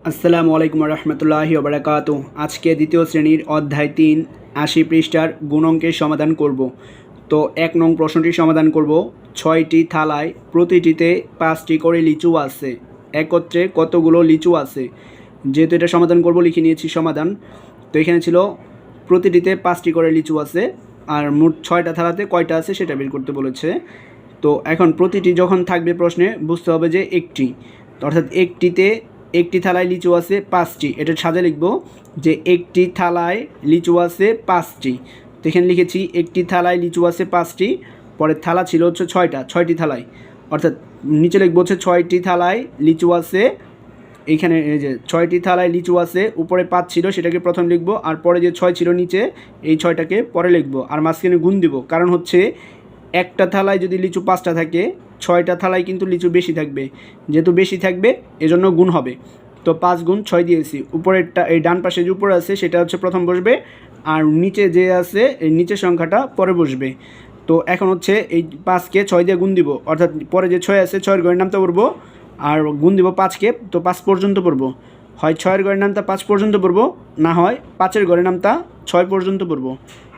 আসসালামু আলাইকুম রহমতুল্লাহি ওবারাকাতু। আজকে দ্বিতীয় শ্রেণীর অধ্যায় ৩ ৮০ পৃষ্ঠার গুণঙ্কের সমাধান করব। তো ১ নং প্রশ্নটি সমাধান করব। ৬টি থালায় প্রতিটিতে ৫টি করে লিচু আছে, একত্রে কতগুলো লিচু আছে? যেহেতু এটা সমাধান করব লিখে নিয়েছি সমাধান। তো এখানে ছিল প্রতিটিতে 5টি করে লিচু আছে, আর মোট 6টা থালাতে কয়টা আছে সেটা বের করতে বলেছে। তো এখন প্রতিটি যখন থাকবে প্রশ্নে বুঝতে হবে যে একটি, অর্থাৎ একটি থালায় লিচু আছে 5টি। এটা সাজে লিখব যে একটি থালায় লিচু আছে 5টি। তো এখানে লিখেছি একটি থালায় লিচু আছে 5টি, পরে থালা ছিল হচ্ছে 6টি থালায়, অর্থাৎ নিচে লিখব হচ্ছে 6টি থালায় লিচু আছে। এইখানে এই যে 6টি থালায় লিচু আছে, উপরে 5 ছিল সেটাকে প্রথম লিখব, আর পরে যে 6 ছিল নিচে এই 6টাকে পরে লিখব, আর মাঝখানে গুণ দিব। কারণ হচ্ছে একটা থালায় যদি লিচু 5টা থাকে, 6টা থালায় কিন্তু লিচু বেশি থাকবে, যেহেতু বেশি থাকবে এজন্য গুণ হবে। তো 5 গুণ 6 দিয়েছি। উপরেরটা এই ডান পাশে যে উপরে আছে সেটা হচ্ছে প্রথম বসবে, আর নিচে যে আছে এই নিচের সংখ্যাটা পরে বসবে। তো এখন হচ্ছে এই 5কে 6 দিয়ে গুণ দিব, অর্থাৎ পরে যে 6 আছে 6-এর ঘরের নামটা পড়বো, আর গুণ দিব 5কে, তো 5 পর্যন্ত পড়বো। হয় 6-এর ঘরের নামটা 5 পর্যন্ত পড়বো, না হয় 5-এর ঘরের নামটা 6 পর্যন্ত পড়বো।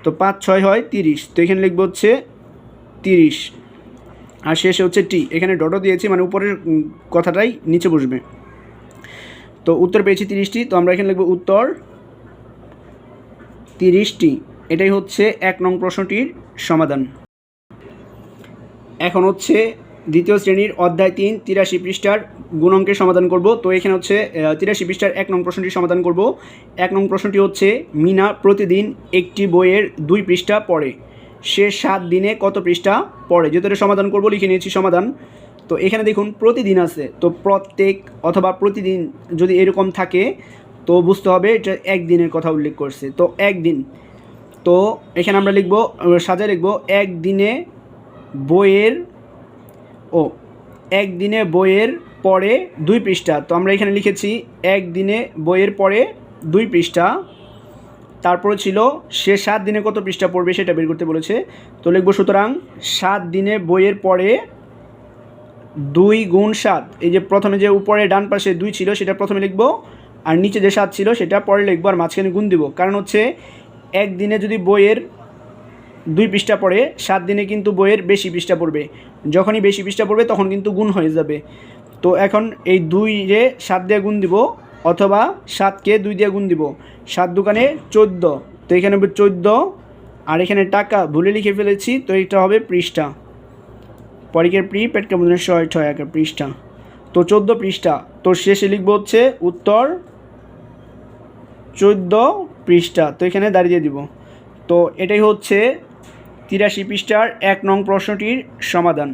তো 5 6 হয় 30। তো এখানে লিখবো হচ্ছে 30, আর শেষে হচ্ছে টি। এখানে ডটও দিয়েছি, মানে উপরের কথাটাই নিচে বসবে। তো উত্তর পেয়েছি 30টি। তো আমরা এখানে লিখব উত্তর 30টি। এটাই হচ্ছে 1 নং প্রশ্নটির সমাধান। এখন হচ্ছে দ্বিতীয় শ্রেণীর অধ্যায় 3 83 পৃষ্ঠার গুণঙ্কের সমাধান করব। তো এখানে হচ্ছে 83 পৃষ্ঠার 1 নং প্রশ্নটি সমাধান করব। 1 নং প্রশ্নটি হচ্ছে মিনা প্রতিদিন একটি বইয়ের 2 পৃষ্ঠা পড়ে, সে 7 দিনে কত পৃষ্ঠা পড়ে? যেহেতু এটা সমাধান করব লিখে নিয়েছি সমাধান। তো এখানে দেখুন প্রতিদিন আছে, তো প্রত্যেক অথবা প্রতিদিন যদি এরকম থাকে তো বুঝতে হবে এটা একদিনের কথা উল্লেখ করছে। তো একদিন, তো এখানে আমরা লিখব সাজায় লিখব একদিনে বইয়ের পরে 2 পৃষ্ঠা। তো আমরা এখানে লিখেছি একদিনে বইয়ের পরে 2 পৃষ্ঠা। তারপরে ছিল সে 7 দিনে কত পৃষ্ঠা পড়বে সেটা বের করতে বলেছে। তো লিখব সুতরাং 7 দিনে বইয়ের পরে 2 গুণ 7। এই যে প্রথমে যে উপরে ডান পাশে 2 ছিল সেটা প্রথমে লিখব, আর নিচে যে 7 ছিল সেটা পরে লিখব, আর মাঝখানে গুণ দিব। কারণ হচ্ছে একদিনে যদি বইয়ের 2 পৃষ্ঠা পড়ে, 7 দিনে কিন্তু বইয়ের বেশি পৃষ্ঠা পড়বে। যখনই বেশি পৃষ্ঠা পড়বে তখন কিন্তু গুণ হয়ে যাবে। তো এখন এই 2-রে 7 দিয়ে গুণ দিব, অথবা 7কে 2 দিয়ে গুণ দিব। 7 দুগুণে 14। তো এখানে হবে 14, আর এখানে টাকা ভুলে লিখে ফেলেছি, তো এটা হবে পৃষ্ঠা। পরীক্ষার পেটকে বোঝানো 6 একের পৃষ্ঠা। তো 14 পৃষ্ঠা। তো শেষে লিখব হচ্ছে উত্তর 14 পৃষ্ঠা। তো এখানে দাঁড়িয়ে দিব। তো এটাই হচ্ছে 83 পৃষ্ঠার 1 নং প্রশ্নটির সমাধান।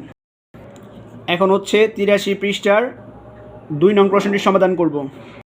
এখন হচ্ছে 83 পৃষ্ঠার 2 নং প্রশ্নটির সমাধান করব।